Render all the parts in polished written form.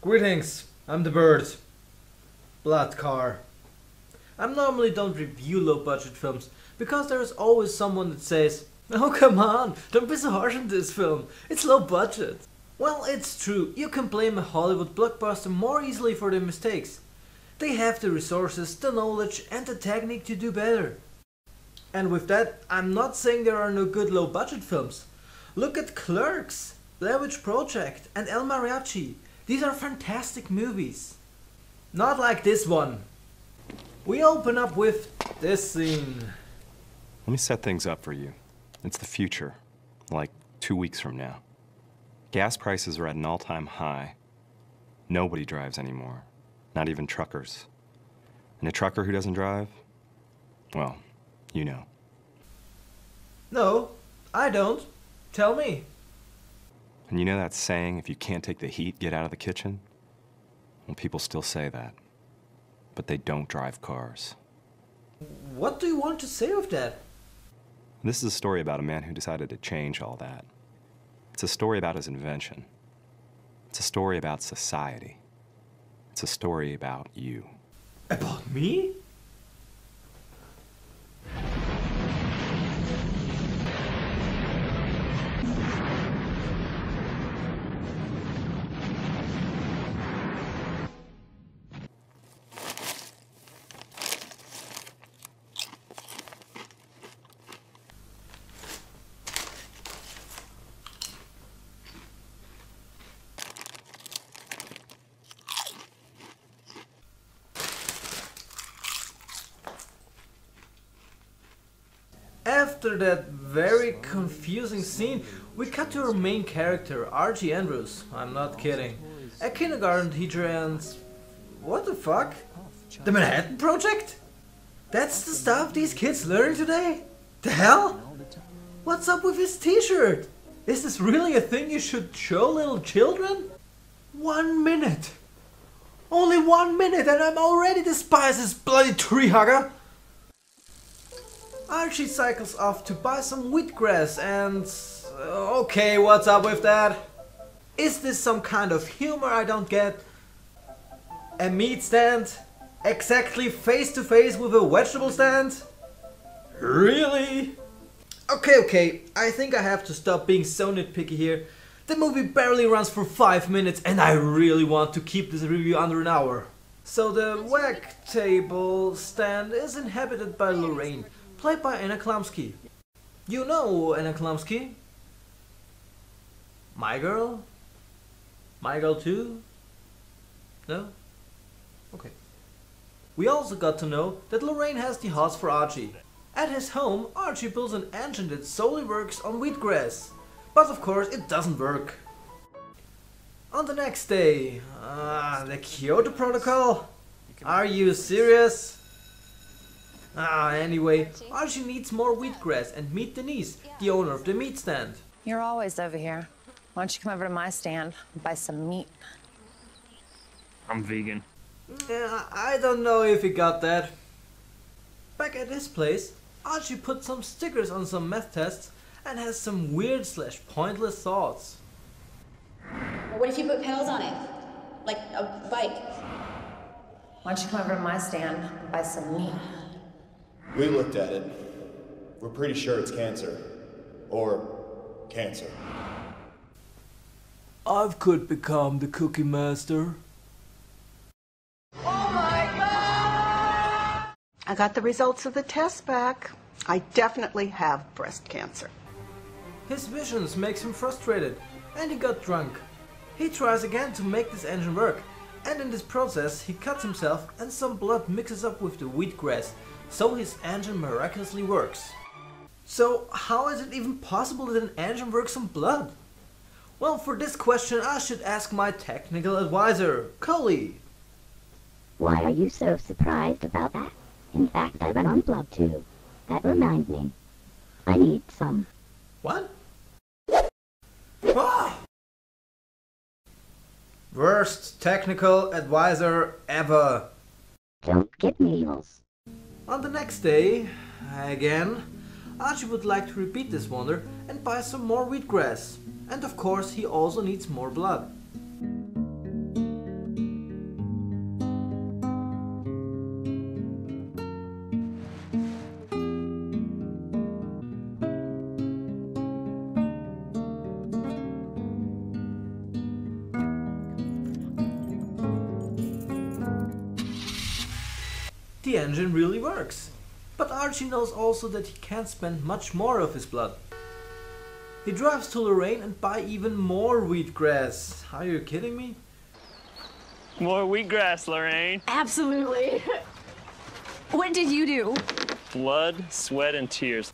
Greetings, I'm the bird. Blood car. I normally don't review low budget films because there is always someone that says, "Oh come on, don't be so harsh on this film, it's low budget." Well, it's true, you can blame a Hollywood blockbuster more easily for their mistakes. They have the resources, the knowledge and the technique to do better. And with that, I'm not saying there are no good low budget films. Look at Clerks, Blair Witch Project and El Mariachi. These are fantastic movies. Not like this one. We open up with this scene. Let me set things up for you. It's the future, like 2 weeks from now. Gas prices are at an all-time high. Nobody drives anymore, not even truckers. And a trucker who doesn't drive, well, you know. No, I don't. Tell me. And you know that saying, if you can't take the heat, get out of the kitchen? Well, people still say that, but they don't drive cars. What do you want to say with that? This is a story about a man who decided to change all that. It's a story about his invention. It's a story about society. It's a story about you. About me? After that very confusing scene, we cut to our main character, Archie Andrews. I'm not kidding. A kindergarten teacher and... what the fuck? The Manhattan Project? That's the stuff these kids learn today? The hell? What's up with his t-shirt? Is this really a thing you should show little children? 1 minute. Only 1 minute and I'm already despise this bloody tree hugger. Archie cycles off to buy some wheatgrass and... okay, what's up with that? Is this some kind of humor I don't get? A meat stand? Exactly face to face with a vegetable stand? Really? Okay, I think I have to stop being so nitpicky here. The movie barely runs for 5 minutes and I really want to keep this review under an hour. So the wag table stand is inhabited by Lorraine, played by Anna Klumsky. You know Anna Klumsky? My Girl? My Girl 2? No? Okay. We also got to know that Lorraine has the hots for Archie. At his home, Archie builds an engine that solely works on wheatgrass. But of course it doesn't work. On the next day, the Kyoto Protocol? Are you serious? Anyway, Archie needs more wheatgrass and meet Denise, the owner of the meat stand. You're always over here. Why don't you come over to my stand and buy some meat? I'm vegan. Yeah, I don't know if he got that. Back at his place, Archie put some stickers on some meth tests and has some weird / pointless thoughts. What if you put pedals on it? Like a bike? Why don't you come over to my stand and buy some meat? We looked at it. We're pretty sure it's cancer. Or cancer. I could become the Cookie Master. I got the results of the test back. I definitely have breast cancer. His visions makes him frustrated and he got drunk. He tries again to make this engine work and in this process he cuts himself and some blood mixes up with the wheatgrass, so his engine miraculously works. So how is it even possible that an engine works on blood? Well, for this question I should ask my technical advisor, Coley. Why are you so surprised about that? In fact, I run on blood too. That reminds me. I need some. What? Ah! Worst technical advisor ever. Don't get measles. On the next day, again, Archie would like to repeat this wonder and buy some more wheatgrass. And of course he also needs more blood. the engine really works. But Archie knows also that he can't spend much more of his blood. He drives to Lorraine and buy even more wheatgrass. Are you kidding me? More wheatgrass, Lorraine. Absolutely. What did you do? Blood, sweat, and tears.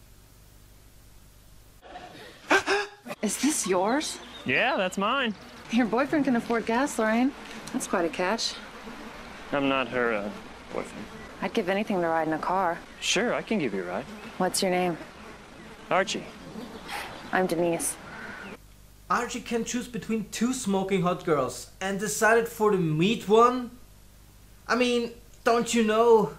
Is this yours? Yeah, that's mine. Your boyfriend can afford gas, Lorraine. That's quite a catch. I'm not her boyfriend. I'd give anything to ride in a car. Sure, I can give you a ride. What's your name? Archie. I'm Denise. Archie can choose between two smoking hot girls and decided for the meat one? I mean, don't you know?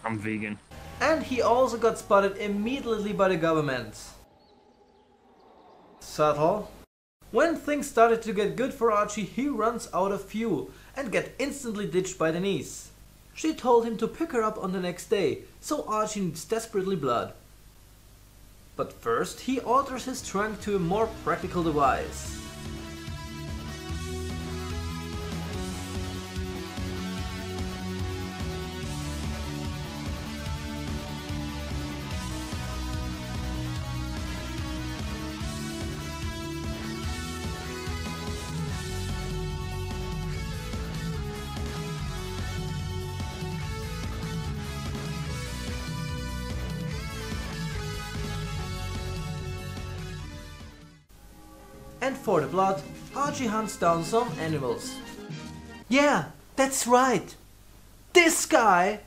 I'm vegan. And he also got spotted immediately by the government. Subtle. When things started to get good for Archie, he runs out of fuel and gets instantly ditched by Denise. She told him to pick her up on the next day, so Archie needs desperately blood. But first, he alters his trunk to a more practical device. And for the blood, Archie hunts down some animals. Yeah, that's right. This guy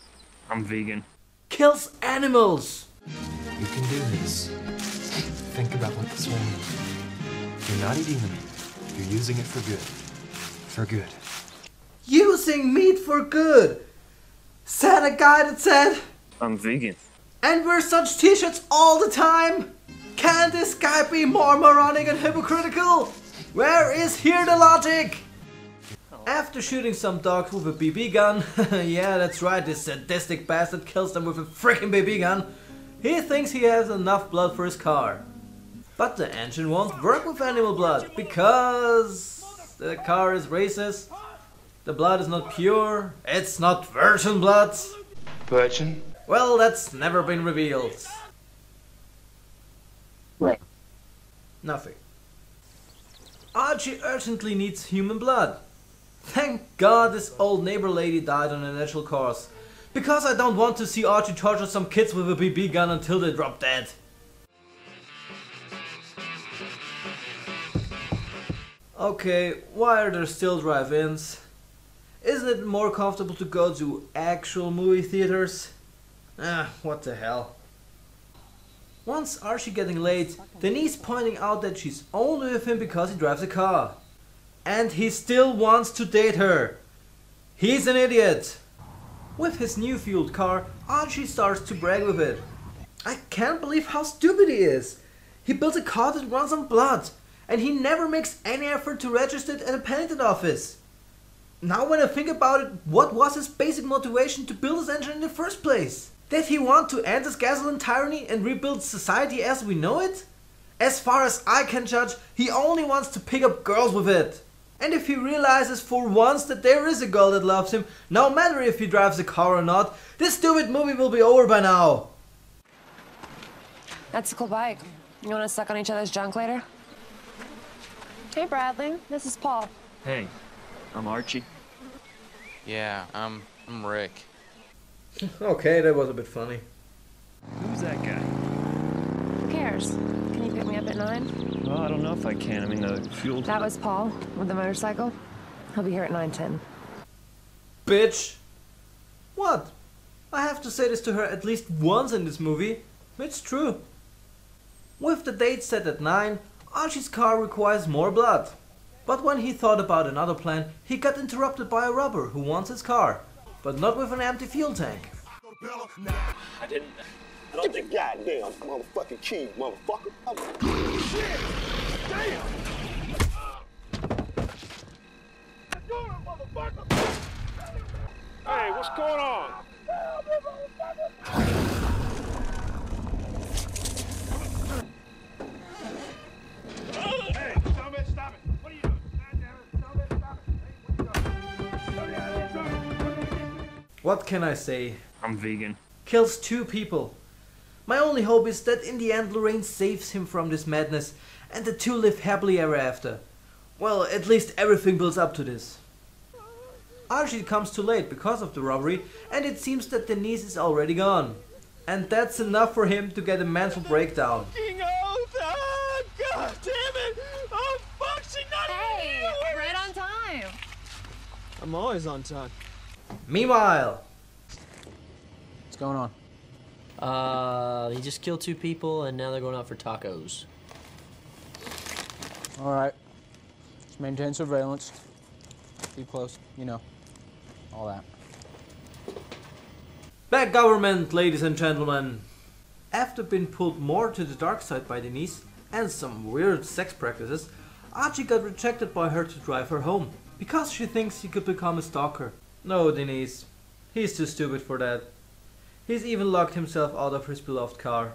I'm vegan. kills animals. You can do this. Think about what this will mean. You're not eating the meat. You're using it for good. For good. Using meat for good. Said a guy that said, I'm vegan. and wear such t-shirts all the time. Can this guy be more moronic and hypocritical? Where is here the logic? After shooting some dogs with a BB gun, yeah, that's right, this sadistic bastard kills them with a freaking BB gun, he thinks he has enough blood for his car. But the engine won't work with animal blood, because the car is racist, the blood is not pure, it's not virgin blood. Virgin? Well, that's never been revealed. What? Nothing. Archie urgently needs human blood. Thank God this old neighbor lady died on a natural cause. Because I don't want to see Archie torture some kids with a BB gun until they drop dead. Okay, why are there still drive-ins? Isn't it more comfortable to go to actual movie theaters? What the hell. Once Archie getting late, Denise pointing out that she's only with him because he drives a car. And he still wants to date her. He's an idiot. With his new fueled car, Archie starts to brag with it. I can't believe how stupid he is. He built a car that runs on blood, and he never makes any effort to register it at a patent office. Now when I think about it, what was his basic motivation to build his engine in the first place? Did he want to end this gasoline tyranny and rebuild society as we know it? As far as I can judge, he only wants to pick up girls with it. And if he realizes for once that there is a girl that loves him, no matter if he drives a car or not, this stupid movie will be over by now. That's a cool bike. You want to suck on each other's junk later? Hey, Bradley. This is Paul. Hey, I'm Archie. Yeah, I'm Rick. Okay, that was a bit funny. Who's that guy? Who cares? Can you pick me up at 9? Well, I don't know if I can. I mean, the fuel... That was Paul with the motorcycle. He'll be here at 9:10. Bitch. What? I have to say this to her at least once in this movie. It's true. With the date set at 9, Archie's car requires more blood. But when he thought about another plan, he got interrupted by a robber who wants his car. But not with an empty fuel tank. I didn't... Get your goddamn motherfucking keys, motherfucker. Shit! Damn! Hey, what's going on? Hey, stop it, stop it. What are you doing? Stop it, stop it. Hey, what are you doing? What can I say? I'm I'm vegan. kills 2 people. My only hope is that in the end Lorraine saves him from this madness and the 2 live happily ever after. Well, at least everything builds up to this. Archie comes too late because of the robbery, and it seems that Denise is already gone. And that's enough for him to get a mental breakdown. God damn it! Oh, fuck, she's not Hey, right on time. I'm always on time. Meanwhile, What's going on? He just killed 2 people and now they're going out for tacos. All right. Just maintain surveillance. Keep close, you know. All that. bad government, ladies and gentlemen. After being pulled more to the dark side by Denise and some weird sex practices, Archie got rejected by her to drive her home because she thinks he could become a stalker. No, Denise, he's too stupid for that. He's even locked himself out of his beloved car.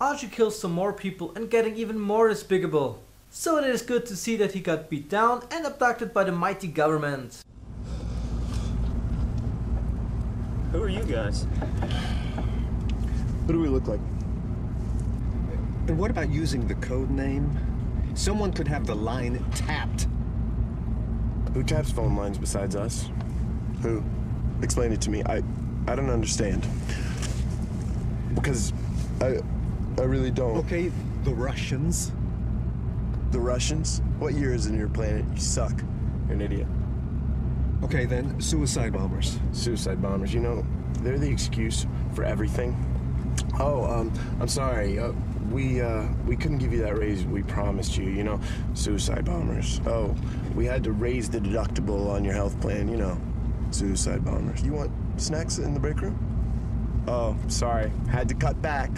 Archie kills some more people and getting even more despicable. So it is good to see that he got beat down and abducted by the mighty government. Who are you guys? What do we look like? And what about using the code name? Someone could have the line tapped. Who taps phone lines besides us? Who? Explain it to me. I don't understand. Because I really don't. Okay, the Russians. The Russians? What year is in your planet? You suck. You're an idiot. Okay, then, suicide bombers. Suicide bombers, you know, they're the excuse for everything. Oh, I'm sorry. We couldn't give you that raise we promised you, you know. Suicide bombers. Oh, we had to raise the deductible on your health plan, you know. Suicide bombers. You want snacks in the break room? Oh, sorry. Had to cut back.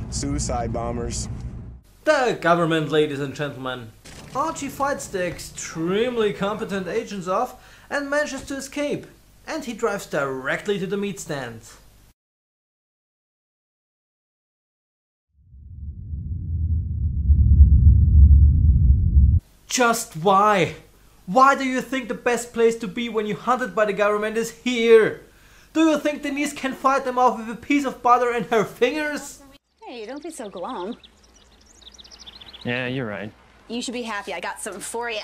Suicide bombers. The government, ladies and gentlemen. Archie fights the extremely competent agents off and manages to escape. And he drives directly to the meat stand. Just why? Why do you think the best place to be when you're hunted by the government is here? Do you think Denise can fight them off with a piece of butter in her fingers? Hey, don't be so glum. Yeah, you're right. You should be happy. I got something for you.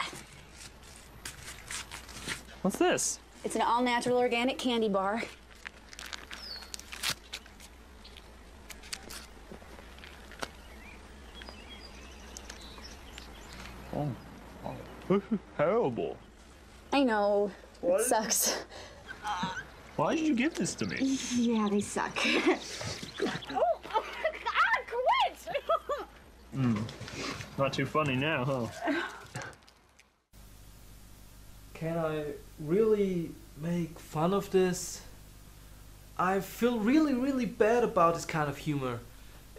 What's this? It's an all-natural organic candy bar. Oh, this is terrible. I know. It sucks. Why did you give this to me? Yeah, they suck. Hmm. Not too funny now, huh? Can I really make fun of this? I feel really bad about this kind of humor.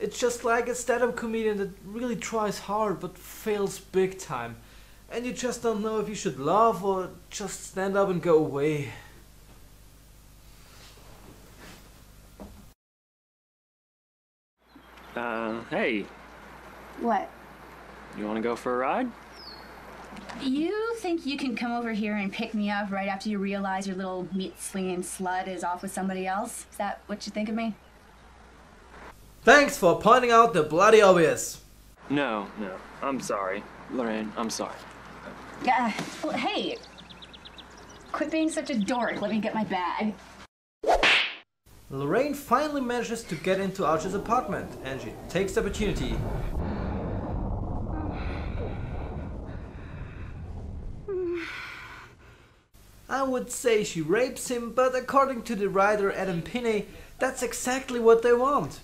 It's just like a stand-up comedian that really tries hard but fails big time. And you just don't know if you should laugh or just stand up and go away. Hey, What? you wanna go for a ride? You think you can come over here and pick me up right after you realize your little meat-slinging slut is off with somebody else? Is that what you think of me? Thanks for pointing out the bloody obvious. No, I'm sorry. Lorraine, I'm sorry. Yeah. Well, hey. Quit being such a dork. Let me get my bag. Lorraine finally manages to get into Archie's apartment and she takes the opportunity. I would say she rapes him, but according to the writer Adam Pinney, that's exactly what they want.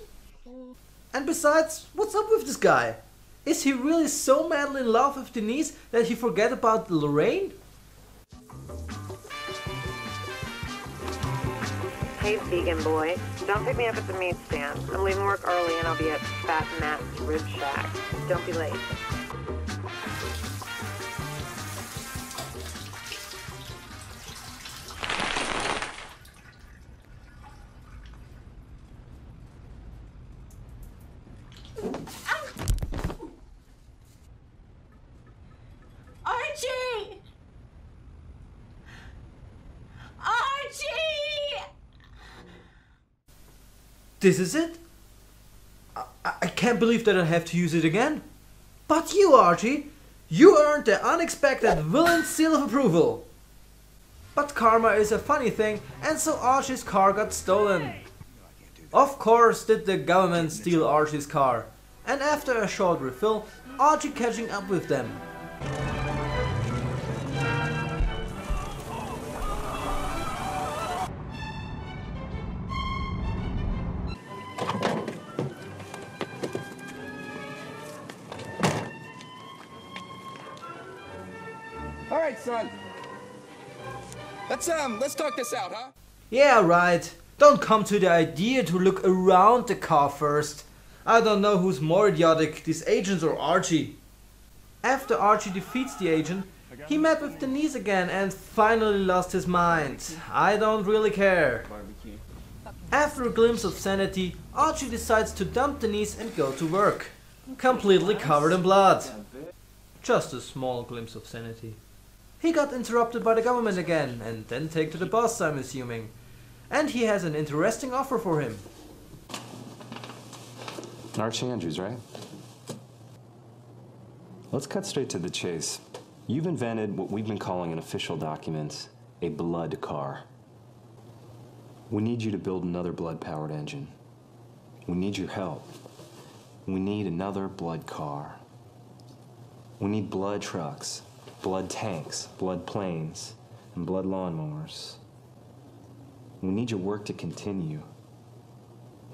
And besides, what's up with this guy? Is he really so madly in love with Denise that he forget about Lorraine? Hey, vegan boy. Don't pick me up at the meat stand. I'm leaving work early and I'll be at Fat Matt's Rib Shack. Don't be late. Archie! Archie! This is it? I can't believe that I have to use it again. But you, Archie, you earned the unexpected villain seal of approval. But karma is a funny thing, and so Archie's car got stolen. Of course did the government steal Archie's car, and after a short refill, Archie catching up with them. All right, son. Let's talk this out, huh? Yeah, right. Don't come to the idea to look around the car first. I don't know who's more idiotic, these agents or Archie. After Archie defeats the agent, he met with Denise again and finally lost his mind. I don't really care. After a glimpse of sanity, Archie decides to dump Denise and go to work. Completely covered in blood. Just a small glimpse of sanity. He got interrupted by the government again and then taken to the boss, I'm assuming. And he has an interesting offer for him. Archie Andrews, right? Let's cut straight to the chase. You've invented what we've been calling in official documents a blood car. We need you to build another blood-powered engine. We need your help. We need another blood car. We need blood trucks, blood tanks, blood planes, and blood lawnmowers. We need your work to continue.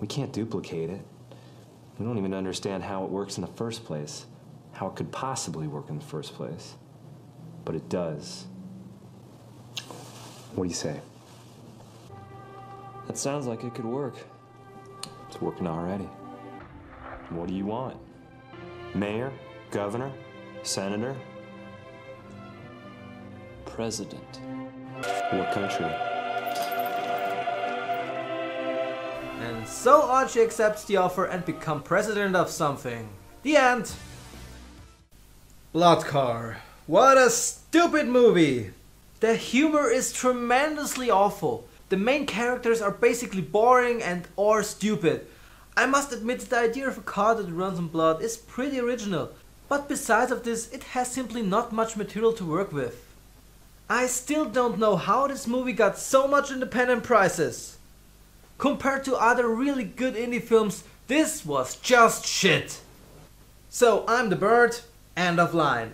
We can't duplicate it. We don't even understand how it works in the first place, how it could possibly work in the first place. But it does. What do you say? That sounds like it could work. It's working already. What do you want? Mayor? Governor? Senator? President. What country? And so Archie accepts the offer and becomes president of something. The end. Blood Car. What a stupid movie. The humor is tremendously awful. The main characters are basically boring and or stupid. I must admit the idea of a car that runs on blood is pretty original. But besides of this, it has simply not much material to work with. I still don't know how this movie got so much independent prizes. Compared to other really good indie films, this was just shit. So I'm the Bird, end of line.